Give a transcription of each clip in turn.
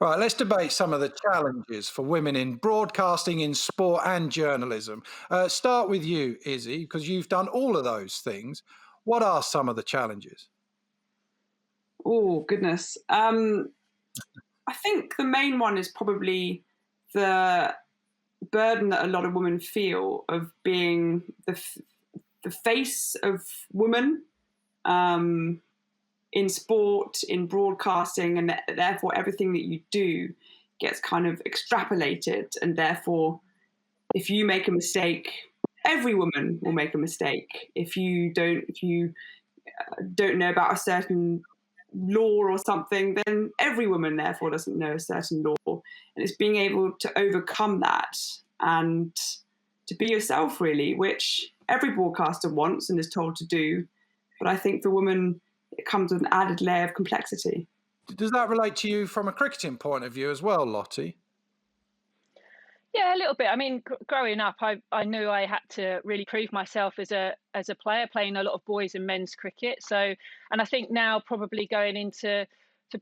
Right, let's debate some of the challenges for women in broadcasting, in sport, and journalism. Start with you, Izzy, because you've done all of those things. What are some of the challenges? Oh, goodness. I think the main one is probably the burden that a lot of women feel of being the face of women, um, in sport, in broadcasting, and therefore everything that you do gets kind of extrapolated. And therefore, if you make a mistake, every woman will make a mistake. If you don't know about a certain law or something, then every woman therefore doesn't know a certain law. And it's being able to overcome that and to be yourself, really, which every broadcaster wants and is told to do. But I think for women, it comes with an added layer of complexity. Does that relate to you from a cricketing point of view as well, Lottie? Yeah, a little bit. I mean, growing up, I knew I had to really prove myself as a player, playing a lot of boys and men's cricket. So, and I think now probably going into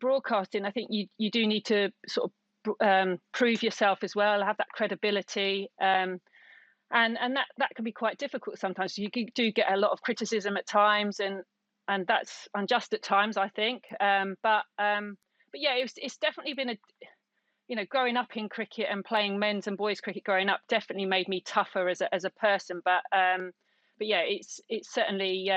broadcasting, I think you do need to sort of prove yourself as well, have that credibility, and that can be quite difficult sometimes. You do get a lot of criticism at times, and that's unjust at times, I think. But yeah, it's definitely been a growing up in cricket and playing men's and boys cricket growing up definitely made me tougher as a person. But yeah, it's certainly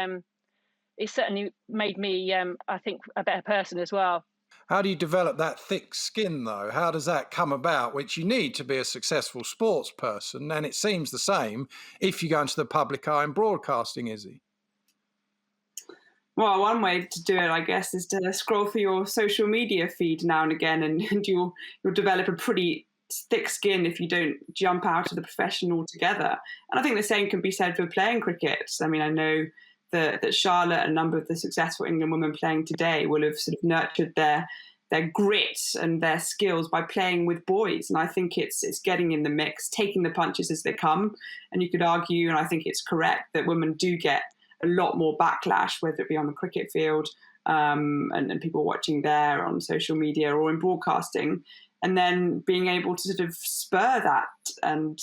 made me I think a better person as well. How do you develop that thick skin, though? How does that come about, which you need to be a successful sports person? And it seems the same if you go into the public eye in broadcasting, Izzy. Well, one way to do it, I guess, is to scroll through your social media feed now and again, and you'll develop a pretty thick skin if you don't jump out of the profession altogether. And I think the same can be said for playing cricket. I mean, I know that Charlotte and a number of the successful England women playing today will have sort of nurtured their grit and their skills by playing with boys. And I think it's getting in the mix, taking the punches as they come. And you could argue, and I think it's correct, that women do get a lot more backlash, whether it be on the cricket field, and people watching there on social media or in broadcasting, and then being able to sort of spur that and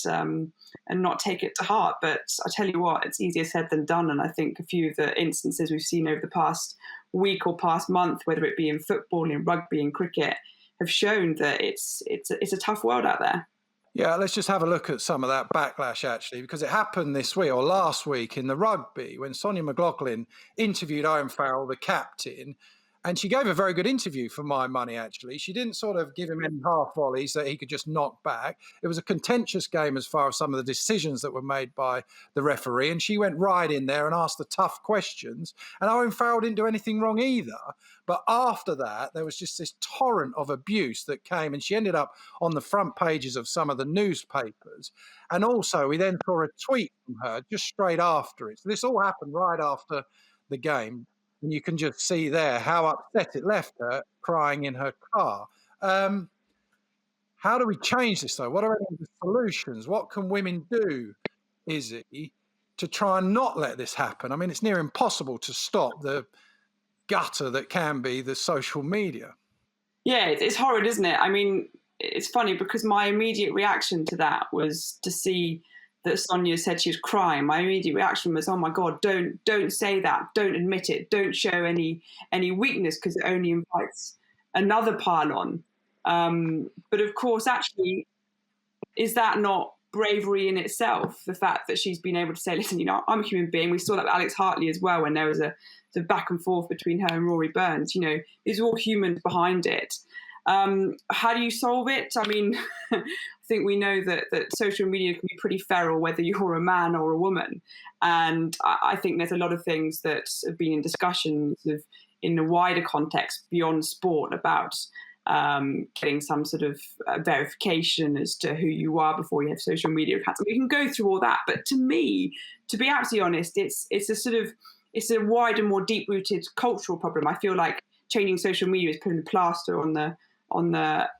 not take it to heart. But I tell you what, it's easier said than done. And I think a few of the instances we've seen over the past week or past month, whether it be in football, in rugby, in cricket, have shown that it's a tough world out there. Yeah, let's just have a look at some of that backlash, actually, because it happened this week or last week in the rugby when Sonia McLaughlin interviewed Owen Farrell, the captain, and she gave a very good interview for my money, actually. She didn't sort of give him any half volleys that he could just knock back. It was a contentious game as far as some of the decisions that were made by the referee, and she went right in there and asked the tough questions. And Owen Farrell didn't do anything wrong either. But after that, there was just this torrent of abuse that came, and she ended up on the front pages of some of the newspapers. And also, we then saw a tweet from her just straight after it. So this all happened right after the game. And you can just see there how upset it left her, crying in her car. How do we change this, though? What are any of the solutions? What can women do, Izzy, to try and not let this happen? I mean, it's near impossible to stop the gutter that can be the social media. Yeah, it's horrid, isn't it? I mean, it's funny because my immediate reaction to that was to see that Sonia said she was crying. My immediate reaction was, "Oh my God, don't say that. Don't admit it. Don't show any weakness because it only invites another pile on." But of course, actually, is that not bravery in itself? The fact that she's been able to say, "Listen, I'm a human being." We saw that with Alex Hartley as well when there was a sort of back and forth between her and Rory Burns. These are all humans behind it. How do you solve it? I mean, I think we know that social media can be pretty feral, whether you're a man or a woman. And I think there's a lot of things that have been in discussion sort of in the wider context beyond sport about getting some sort of verification as to who you are before you have social media accounts. We can go through all that. But to me, to be absolutely honest, it's a wider, more deep-rooted cultural problem. I feel like changing social media is putting a plaster on the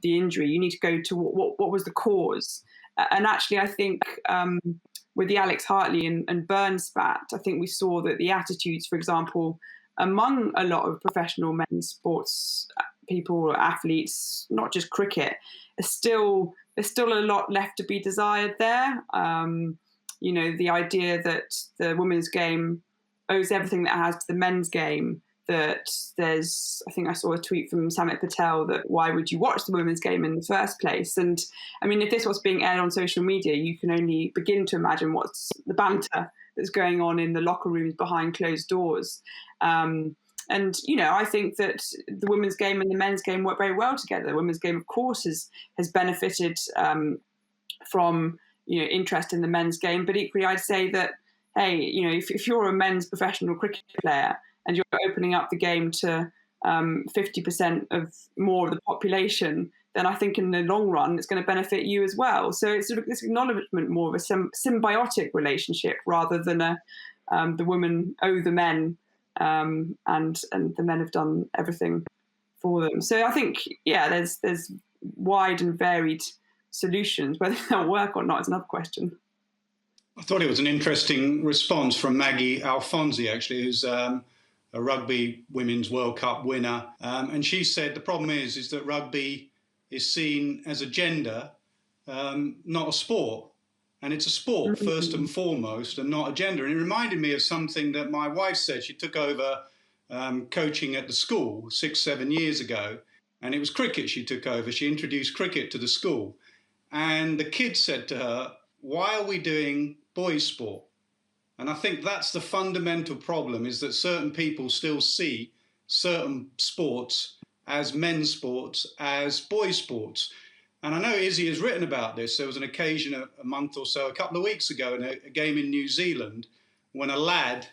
injury. You need to go to what was the cause. And actually, I think with the Alex Hartley and Burns spat, I think we saw that the attitudes, for example, among a lot of professional men's sports people, athletes, not just cricket, there's still a lot left to be desired there. The idea that the women's game owes everything that it has to the men's game, that I think I saw a tweet from Samit Patel that why would you watch the women's game in the first place? And I mean, if this was being aired on social media, you can only begin to imagine what's the banter that's going on in the locker rooms behind closed doors. I think that the women's game and the men's game work very well together. The women's game, of course, has benefited from interest in the men's game, but equally I'd say that, hey, if you're a men's professional cricket player and you're opening up the game to 50% of more of the population, then I think in the long run it's going to benefit you as well. So it's sort of this acknowledgement more of a symbiotic relationship rather than the women owe the men and the men have done everything for them. So I think, there's wide and varied solutions. Whether they'll work or not is another question. I thought it was an interesting response from Maggie Alfonsi, actually, who's a Rugby Women's World Cup winner. And she said the problem is that rugby is seen as a gender, not a sport. And it's a sport, first and foremost, and not a gender. And it reminded me of something that my wife said. She took over coaching at the school 6-7 years ago, and it was cricket she took over. She introduced cricket to the school. And the kids said to her, why are we doing boys' sport? And I think that's the fundamental problem, is that certain people still see certain sports as men's sports, as boys' sports. And I know Izzy has written about this. There was an occasion a couple of weeks ago in a game in New Zealand when a lad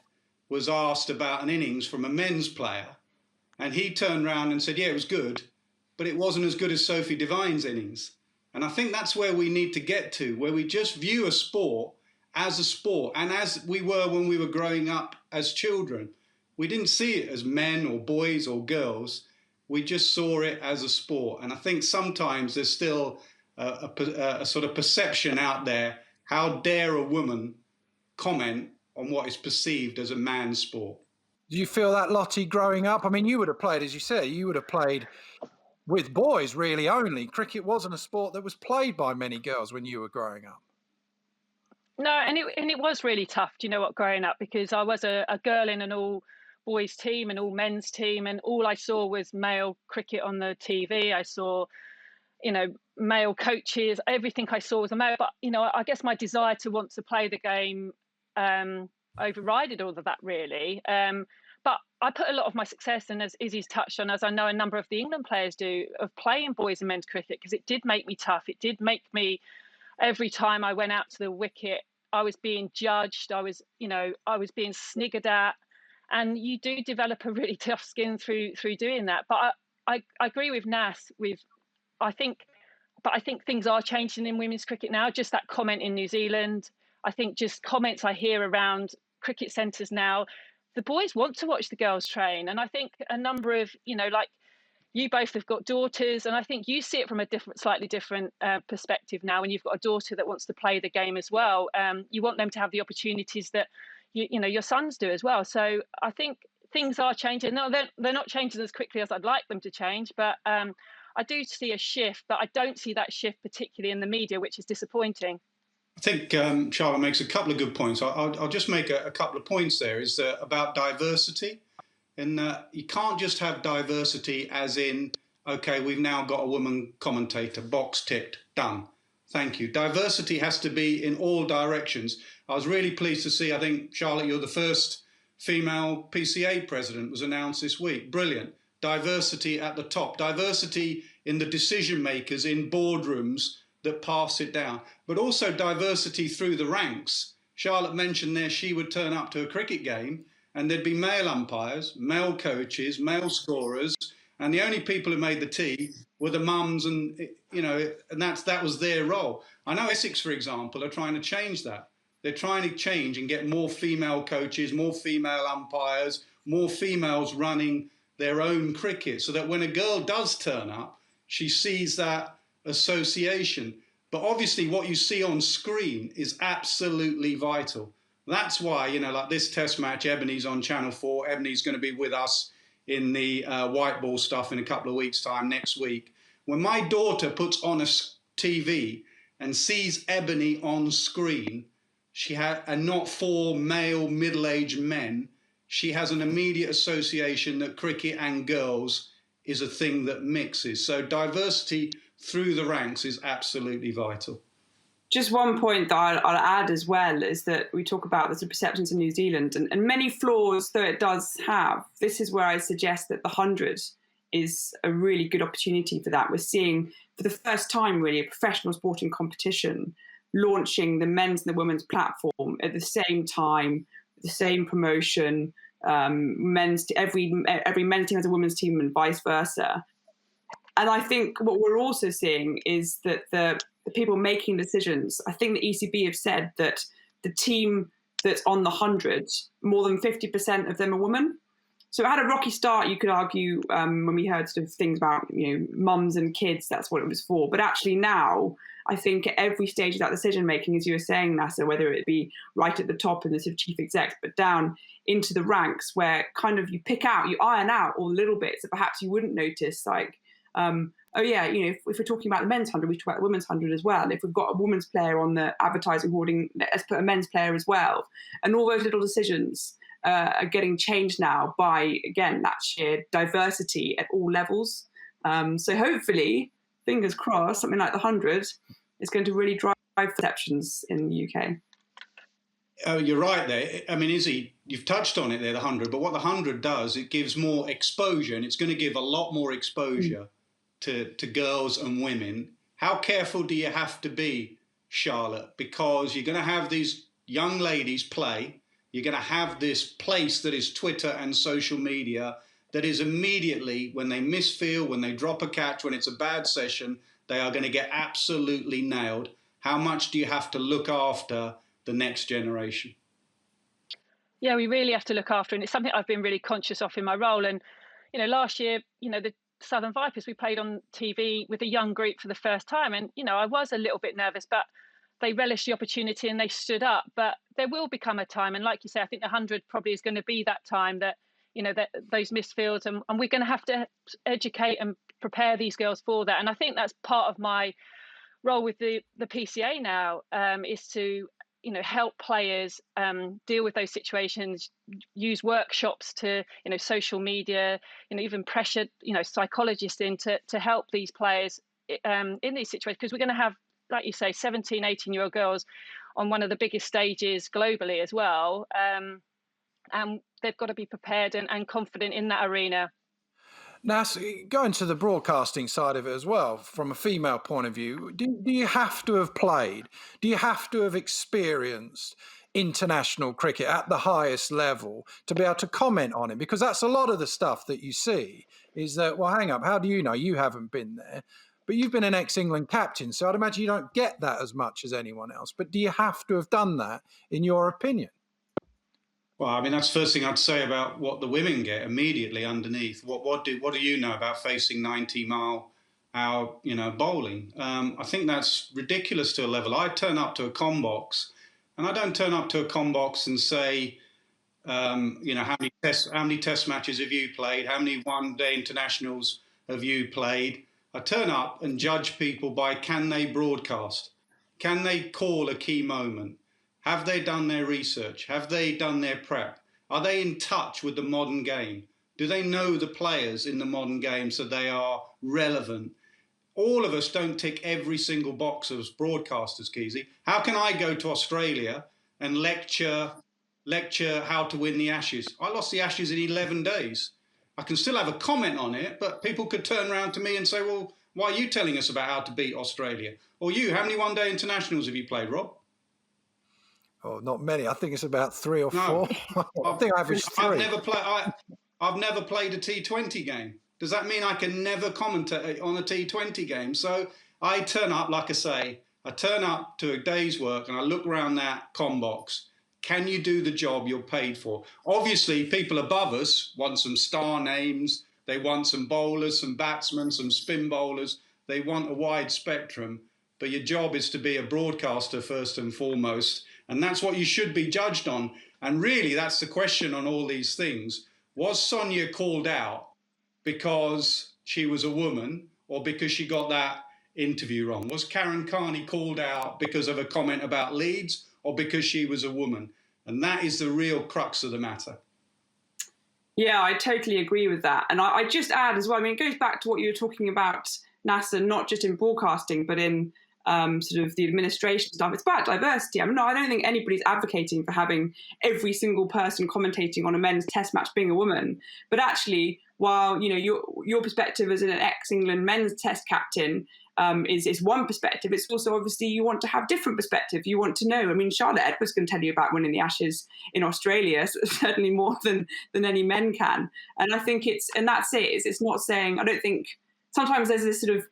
was asked about an innings from a men's player. And he turned around and said, yeah, it was good, but it wasn't as good as Sophie Devine's innings. And I think that's where we need to get to, where we just view a sport, and as we were when we were growing up as children. We didn't see it as men or boys or girls. We just saw it as a sport. And I think sometimes there's still a sort of perception out there, how dare a woman comment on what is perceived as a man's sport? Do you feel that, Lottie, growing up? I mean, you would have played, as you said, with boys really only. Cricket wasn't a sport that was played by many girls when you were growing up. No, and it was really tough, growing up, because I was a girl in an all boys team and all men's team, and all I saw was male cricket on the TV. I saw, male coaches. Everything I saw was a male. But, I guess my desire to want to play the game overrided all of that, really. But I put a lot of my success, and as Izzy's touched on, as I know a number of the England players do, of playing boys and men's cricket, because it did make me tough. It did make me, every time I went out to the wicket, I was being judged. I was being sniggered at. And you do develop a really tough skin through doing that. But I agree with Nas. I think things are changing in women's cricket now. Just that comment in New Zealand. I think just comments I hear around cricket centres now. The boys want to watch the girls train, and I think a number of like you both have got daughters, and I think you see it from a slightly different perspective now. When you've got a daughter that wants to play the game as well, you want them to have the opportunities that your sons do as well. So I think things are changing. No, they're not changing as quickly as I'd like them to change, but I do see a shift, but I don't see that shift particularly in the media, which is disappointing. I think Charlotte makes a couple of good points. I'll just make a couple of points there, is about diversity. And you can't just have diversity as in, okay, we've now got a woman commentator, box ticked, done. Thank you. Diversity has to be in all directions. I was really pleased to see, I think, Charlotte, you're the first female PCA president, was announced this week. Brilliant. Diversity at the top. Diversity in the decision makers in boardrooms that pass it down. But also diversity through the ranks. Charlotte mentioned there she would turn up to a cricket game and there'd be male umpires, male coaches, male scorers, and the only people who made the tea were the mums, and and that was their role. I know Essex, for example, are trying to change that. They're trying to change and get more female coaches, more female umpires, more females running their own cricket, so that when a girl does turn up, she sees that association. But obviously what you see on screen is absolutely vital. That's why, like this test match, Ebony's on Channel 4. Ebony's going to be with us in the white ball stuff in a couple of weeks' time next week. When my daughter puts on a TV and sees Ebony on screen, and not four male middle-aged men, she has an immediate association that cricket and girls is a thing that mixes. So diversity through the ranks is absolutely vital. Just one point that I'll add as well is that we talk about the perceptions in New Zealand and many flaws though it does have. This is where I suggest that the 100 is a really good opportunity for that. We're seeing for the first time really a professional sporting competition launching the men's and the women's platform at the same time, the same promotion. Every men's team has a women's team and vice versa. And I think what we're also seeing is that the people making decisions, I think the ECB have said that the team that's on the 100, more than 50% of them are women. So it had a rocky start, you could argue, when we heard sort of things about, mums and kids, that's what it was for. But actually now, I think at every stage of that decision making, as you were saying, Nasser, whether it be right at the top in the sort of chief execs, but down into the ranks where kind of you iron out all the little bits that perhaps you wouldn't notice, like, if we're talking about the men's 100, we talk about the women's 100 as well. If we've got a women's player on the advertising hoarding, let's put a men's player as well. And all those little decisions are getting changed now by, again, that sheer diversity at all levels. So hopefully, fingers crossed, something like the 100 is going to really drive perceptions in the UK. Oh, you're right there. I mean, Izzy, you've touched on it there, the 100. But what the 100 does, it gives more exposure, and it's going to give a lot more exposure to girls and women. How careful do you have to be, Charlotte? Because you're going to have these young ladies play. You're going to have this place that is Twitter and social media that is immediately, when they misfeel, when they drop a catch, when it's a bad session, they are going to get absolutely nailed. How much do you have to look after the next generation? Yeah, we really have to look after, and it's something I've been really conscious of in my role. And, last year, the Southern Vipers, we played on TV with a young group for the first time. And, I was a little bit nervous, but they relished the opportunity and they stood up. But there will become a time. And like you say, I think the 100 probably is going to be that time that, that those misfields, and we're going to have to educate and prepare these girls for that. And I think that's part of my role with the PCA now, is to, help players deal with those situations, use workshops to, social media, even pressure, psychologists in to help these players in these situations, because we're going to have, like you say, 17, 18-year-old girls on one of the biggest stages globally as well. And they've got to be prepared and confident in that arena. Now, going to the broadcasting side of it as well, from a female point of view, do you have to have played? Do you have to have experienced international cricket at the highest level to be able to comment on it? Because that's a lot of the stuff that you see is that, well, hang up, how do you know? You haven't been there. But you've been an ex-England captain, so I'd imagine you don't get that as much as anyone else. But do you have to have done that, in your opinion? Well, I mean, that's the first thing I'd say about what the women get immediately underneath. What do you know about facing 90-mile-hour, bowling? I think that's ridiculous to a level. I turn up to a comm box, and I don't turn up to a comm box and say, how many test matches have you played? How many one-day internationals have you played? I turn up and judge people by, can they broadcast? Can they call a key moment? Have they done their research? Have they done their prep? Are they in touch with the modern game? Do they know the players in the modern game so they are relevant? All of us don't tick every single box as broadcasters, Keezy. How can I go to Australia and lecture how to win the Ashes? I lost the Ashes in 11 days. I can still have a comment on it, but people could turn around to me and say, well, why are you telling us about how to beat Australia? Or you, how many one-day internationals have you played, Rob? Oh, not many. I think it's about 3 or 4. I think I averaged 3. I've never played a T20 game. Does that mean I can never commentate on a T20 game? So I turn up, like I say, I turn up to a day's work and I look around that comm box. Can you do the job you're paid for? Obviously, people above us want some star names. They want some bowlers, some batsmen, some spin bowlers. They want a wide spectrum. But your job is to be a broadcaster first and foremost. And that's what you should be judged on. And really, that's the question on all these things. Was Sonia called out because she was a woman or because she got that interview wrong? Was Karen Carney called out because of a comment about Leeds or because she was a woman? And that is the real crux of the matter. Yeah, I totally agree with that. And I just add as well, I mean, it goes back to what you were talking about, Nasser, not just in broadcasting, but in sort of the administration stuff. It's about diversity. I don't think anybody's advocating for having every single person commentating on a men's test match being a woman. But actually, while, you know, your perspective as an ex-England men's test captain is one perspective, it's also obviously you want to have different perspective. You want to know. I mean, Charlotte Edwards can tell you about winning the Ashes in Australia, certainly more than any men can. And I think that's it. It's not saying, I don't think, sometimes there's this sort of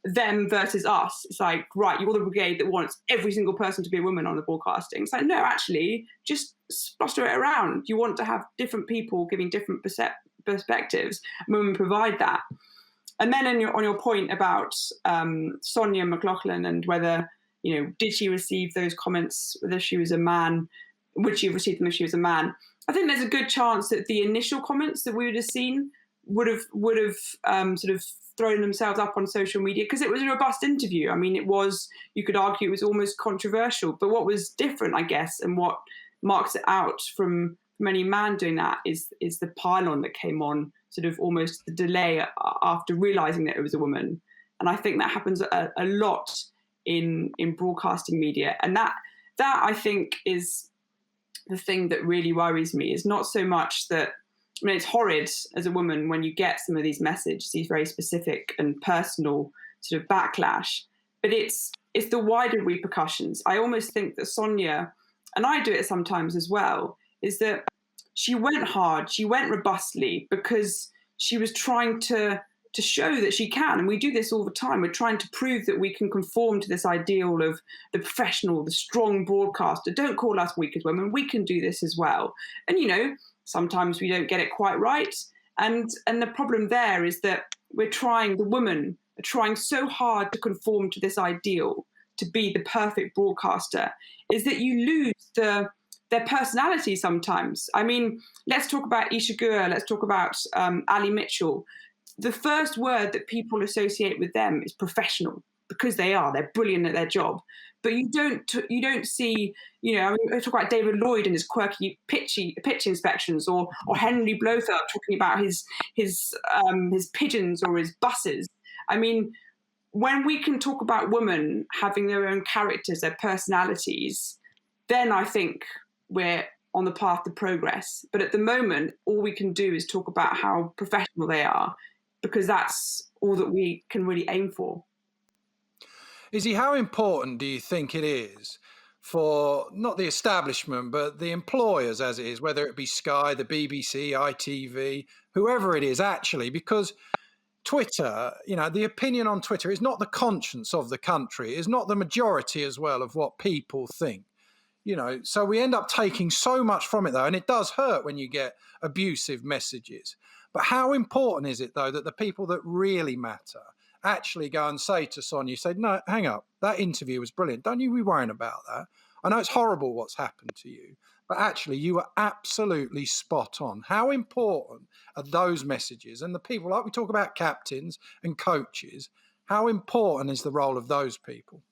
them versus us. It's like, right, you're the brigade that wants every single person to be a woman on the broadcasting. It's like, no, actually, just cluster it around. You want to have different people giving different perspectives, and women provide that. And then on your point about Sonia McLaughlin and whether, you know, did she receive those comments, whether she was a man, would she have received them if she was a man? I think there's a good chance that the initial comments that we would have seen would have sort of thrown themselves up on social media because it was a robust interview. I mean, you could argue it was almost controversial, but what was different, I guess, and what marks it out from any man doing that is the pylon that came on, sort of almost the delay after realizing that it was a woman. And I think that happens a lot in broadcasting media. And that I think is the thing that really worries me, is not so much that, I mean, it's horrid as a woman when you get some of these messages, these very specific and personal sort of backlash, but it's the wider repercussions. I almost think that Sonia, and I do it sometimes as well, is that she went hard, she went robustly because she was trying to show that she can. And we do this all the time. We're trying to prove that we can conform to this ideal of the professional, the strong broadcaster. Don't call us weak as women. We can do this as well. And, you know, sometimes we don't get it quite right. And the problem there is that the women are trying so hard to conform to this ideal, to be the perfect broadcaster, is that you lose their personality sometimes. I mean, let's talk about Isha Gur, let's talk about Ali Mitchell. The first word that people associate with them is professional, because they're brilliant at their job. But you don't see, you know, I mean, I talk about David Lloyd and his quirky pitch inspections, or Henry Blofeld talking about his pigeons or his buses. I mean, when we can talk about women having their own characters, their personalities, then I think we're on the path to progress. But at the moment, all we can do is talk about how professional they are, because that's all that we can really aim for. Izzy, how important do you think it is for not the establishment, but the employers as it is, whether it be Sky, the BBC, ITV, whoever it is actually, because Twitter, you know, the opinion on Twitter is not the conscience of the country, is not the majority as well of what people think. You know, so we end up taking so much from it, though, and it does hurt when you get abusive messages. But how important is it, though, that the people that really matter actually go and say to Sonia, say, no, hang up, that interview was brilliant. Don't you be worrying about that. I know it's horrible what's happened to you, but actually you were absolutely spot on. How important are those messages? And the people, like we talk about captains and coaches, how important is the role of those people?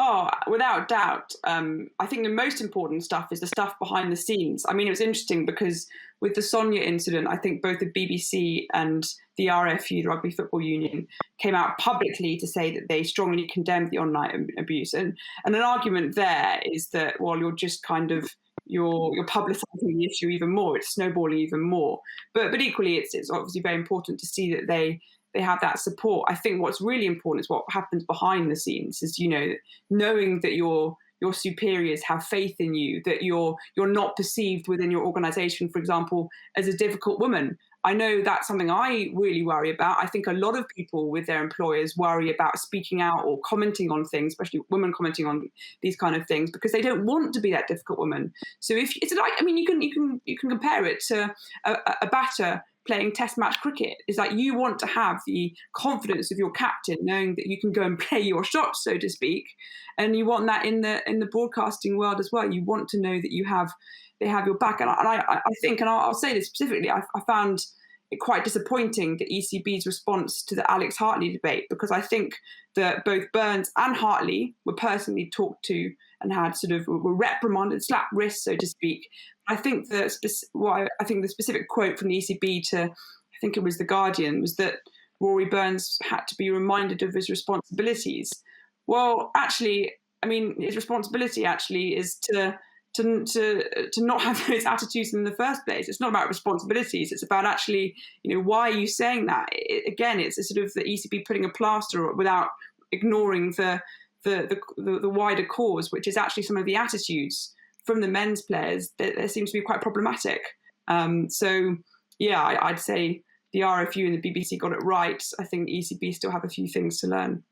Oh, without doubt. I think the most important stuff is the stuff behind the scenes. I mean, it was interesting because with the Sonia incident, I think both the BBC and the RFU, the Rugby Football Union, came out publicly to say that they strongly condemned the online abuse. And an argument there is that, well, you're just kind of, you're publicising the issue even more. It's snowballing even more. But equally, it's obviously very important to see that they have that support. I think what's really important is what happens behind the scenes, is, you know, knowing that your superiors have faith in you, that you're not perceived within your organisation, for example, as a difficult woman. I know that's something I really worry about. I think a lot of people with their employers worry about speaking out or commenting on things, especially women commenting on these kind of things, because they don't want to be that difficult woman. So if it's like, I mean, you can compare it to a batter playing test match cricket. It's like you want to have the confidence of your captain, knowing that you can go and play your shots, so to speak, and you want that in the broadcasting world as well. You want to know that you have your back. And I think, and I'll say this specifically, I found it quite disappointing, the ECB's response to the Alex Hartley debate, because I think that both Burns and Hartley were personally talked to and had sort of were reprimanded, slapped wrists, so to speak. I think the specific quote from the ECB to, I think it was The Guardian, was that Rory Burns had to be reminded of his responsibilities. Well, actually, I mean, his responsibility actually is to not have those attitudes in the first place. It's not about responsibilities. It's about actually, why are you saying that? Again, it's a sort of the ECB putting a plaster without ignoring the wider cause, which is actually some of the attitudes from the men's players that seems to be quite problematic. So, yeah, I'd say the RFU and the BBC got it right. I think the ECB still have a few things to learn.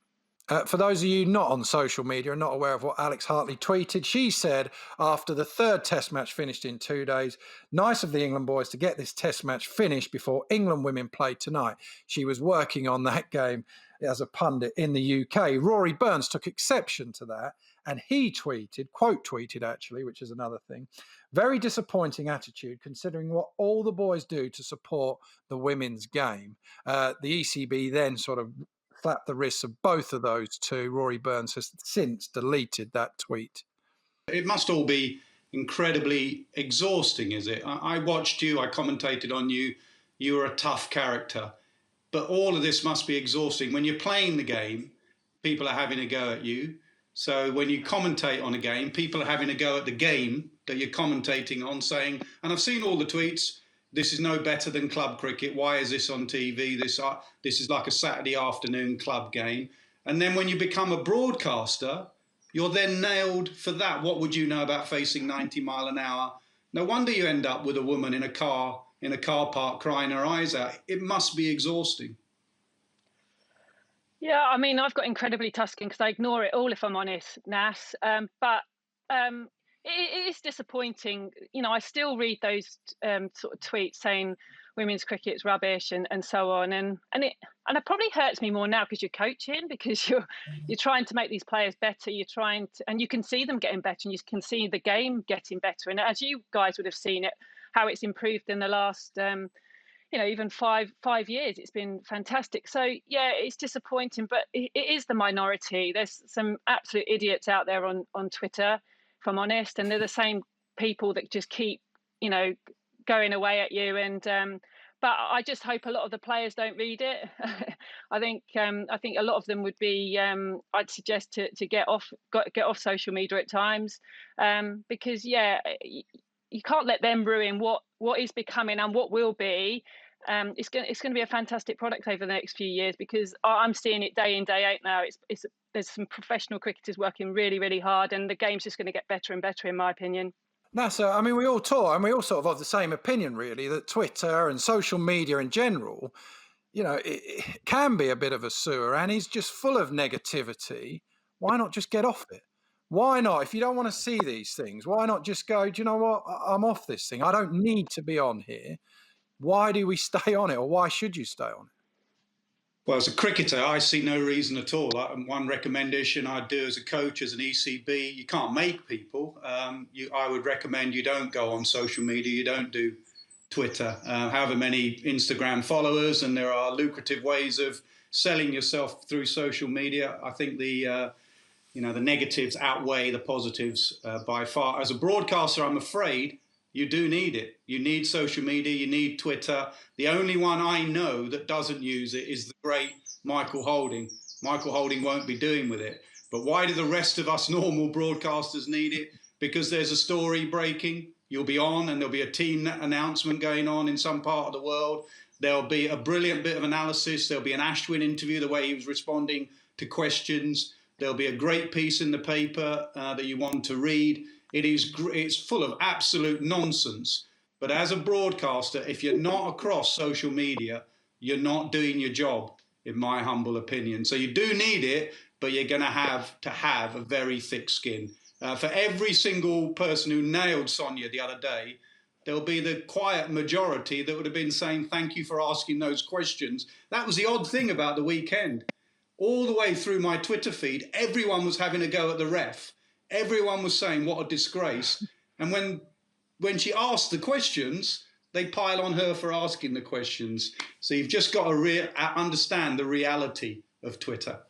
For those of you not on social media and not aware of what Alex Hartley tweeted, she said after the third test match finished in 2 days, nice of the England boys to get this test match finished before England women play tonight. She was working on that game as a pundit in the UK. Rory Burns took exception to that, and he tweeted, quote tweeted actually, which is another thing, very disappointing attitude considering what all the boys do to support the women's game. The ECB then sort of slapped the wrists of both of those two. Rory Burns has since deleted that tweet. It must all be incredibly exhausting, is it? I watched you, I commentated on you, you were a tough character. But all of this must be exhausting. When you're playing the game, people are having a go at you. So when you commentate on a game, people are having a go at the game that you're commentating on, saying, and I've seen all the tweets, this is no better than club cricket. Why is this on TV? This is like a Saturday afternoon club game. And then when you become a broadcaster, you're then nailed for that. What would you know about facing 90 mile an hour? No wonder you end up with a woman in a car park crying her eyes out. It must be exhausting. Yeah, I mean, I've got incredibly tough skin because I ignore it all, if I'm honest, Nas. But it is disappointing. I still read those sort of tweets saying women's cricket's rubbish and so on, and it probably hurts me more now because you're coaching, because you're trying to make these players better. You're trying to, and you can see them getting better, and you can see the game getting better. And as you guys would have seen it, how it's improved in the last even five years. It's been fantastic. So yeah, it's disappointing, but it is the minority. There's some absolute idiots out there on Twitter, if I'm honest, and they're the same people that just keep going away at you. And but I just hope a lot of the players don't read it. I think a lot of them would be. I'd suggest to get off social media at times, because you can't let them ruin what is becoming and what will be. It's going to be a fantastic product over the next few years, because I'm seeing it day in, day out now. There's some professional cricketers working really, really hard, and the game's just going to get better and better, in my opinion. Nasser, I mean, we all talk, and we all sort of the same opinion, really, that Twitter and social media in general, it can be a bit of a sewer, and is just full of negativity. Why not just get off it? Why not? If you don't want to see these things, why not just go, do you know what? I'm off this thing. I don't need to be on here. Why do we stay on it, or why should you stay on it? Well, as a cricketer, I see no reason at all. One recommendation I'd do as a coach, as an ECB, you can't make people. I would recommend you don't go on social media. You don't do Twitter. However many Instagram followers, and there are lucrative ways of selling yourself through social media. I think the negatives outweigh the positives by far. As a broadcaster, I'm afraid you do need it. You need social media, you need Twitter. The only one I know that doesn't use it is the great Michael Holding. Michael Holding won't be doing with it. But why do the rest of us normal broadcasters need it? Because there's a story breaking, you'll be on, and there'll be a team announcement going on in some part of the world. There'll be a brilliant bit of analysis. There'll be an Ashwin interview, the way he was responding to questions. There'll be a great piece in the paper that you want to read. It's full of absolute nonsense. But as a broadcaster, if you're not across social media, you're not doing your job, in my humble opinion. So you do need it, but you're going to have a very thick skin. For every single person who nailed Sonia the other day, there'll be the quiet majority that would have been saying, thank you for asking those questions. That was the odd thing about the weekend. All the way through my Twitter feed, everyone was having a go at the ref. Everyone was saying, what a disgrace. And when when she asks the questions, they pile on her for asking the questions. So you've just got to understand the reality of Twitter.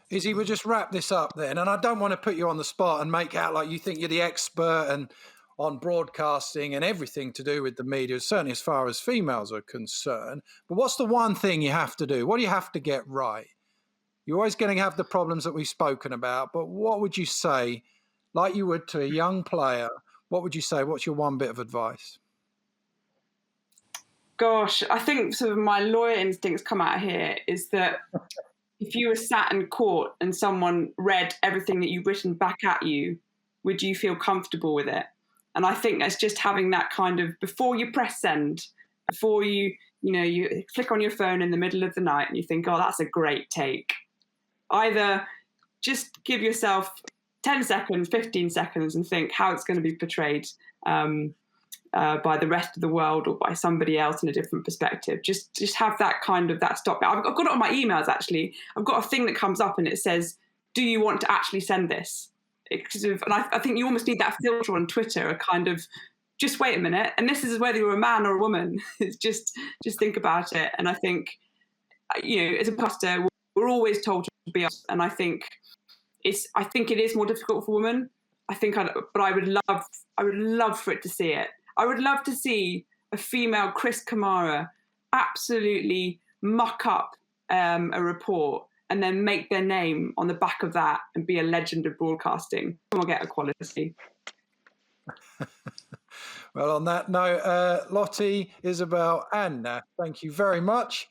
Izzy, we'll just wrap this up then. And I don't want to put you on the spot and make out like you think you're the expert and on broadcasting and everything to do with the media, certainly as far as females are concerned. But what's the one thing you have to do? What do you have to get right? You're always going to have the problems that we've spoken about, but what would you say, like you would to a young player, what would you say? What's your one bit of advice? Gosh, I think sort of my lawyer instincts come out here is that if you were sat in court and someone read everything that you've written back at you, would you feel comfortable with it? And I think that's just having that kind of, before you press send, before you click on your phone in the middle of the night and you think, oh, that's a great take. Either just give yourself 10 seconds, 15 seconds and think how it's going to be portrayed by the rest of the world or by somebody else in a different perspective. Just have that kind of that stop. I've got it on my emails, actually. I've got a thing that comes up and it says, do you want to actually send this? And I think you almost need that filter on Twitter, a kind of, just wait a minute. And this is whether you're a man or a woman. It's just think about it. And I think, as a pastor, we're always told to be us. And I think it is more difficult for women. But I would love for it to see it. I would love to see a female Chris Kamara absolutely muck up a report and then make their name on the back of that and be a legend of broadcasting. We'll get equality. Well, on that note, Lottie, Isabelle and Nat, thank you very much.